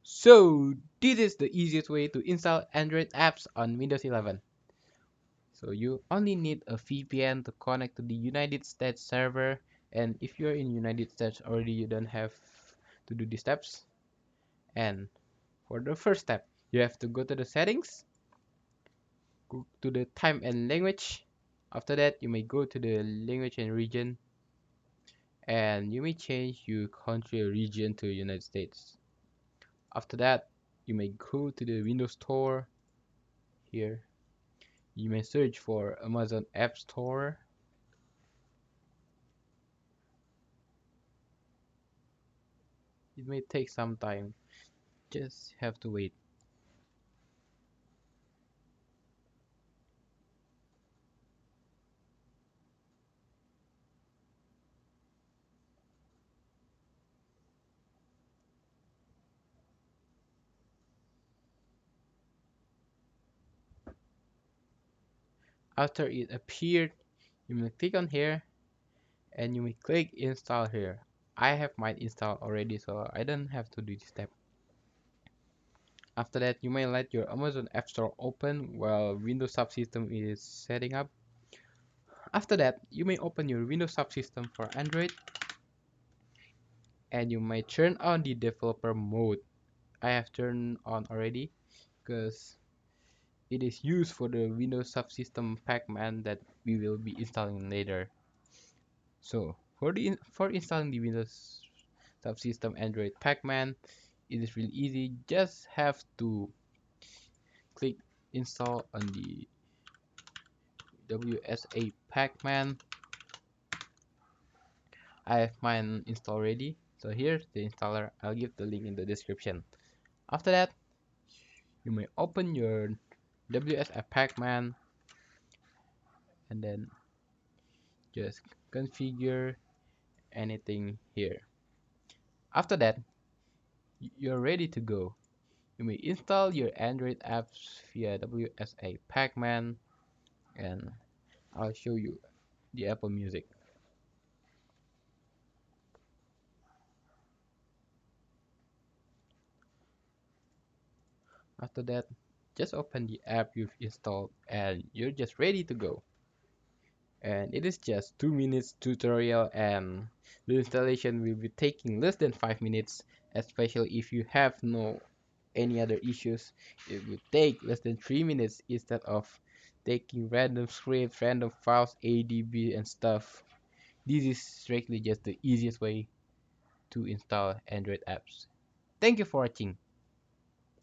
So this is the easiest way to install Android apps on Windows 11. So you only need a VPN to connect to the United States server, and if you're in United States already, you don't have to do these steps. And for the first step, you have to go to the settings, go to the time and language. After that, you may go to the language and region, and you may change your country or region to United States. After that, you may go to the Windows Store here. You may search for Amazon App Store. It may take some time, just have to wait. After it appeared, you may click on here and you may click install here. I have mine installed already, so I don't have to do this step. After that, you may let your Amazon App Store open while Windows Subsystem is setting up. After that, you may open your Windows Subsystem for Android and you may turn on the developer mode. I have turned on already because it is used for the Windows Subsystem PacMan that we will be installing later. So for installing the Windows Subsystem Android PacMan, it is really easy. Just have to click install on the WSA PacMan. I have mine installed already. So here's the installer. I'll give the link in the description. After that, you may open your WSA PacMan and then just configure anything here. After that, you're ready to go. You may install your Android apps via WSA PacMan, and I'll show you the Apple Music. After that, just open the app you've installed and you're just ready to go. And it is just 2 minutes tutorial, and the installation will be taking less than 5 minutes, especially if you have no any other issues. It will take less than 3 minutes instead of taking random scripts, random files, ADB and stuff. This is strictly just the easiest way to install Android apps. Thank you for watching.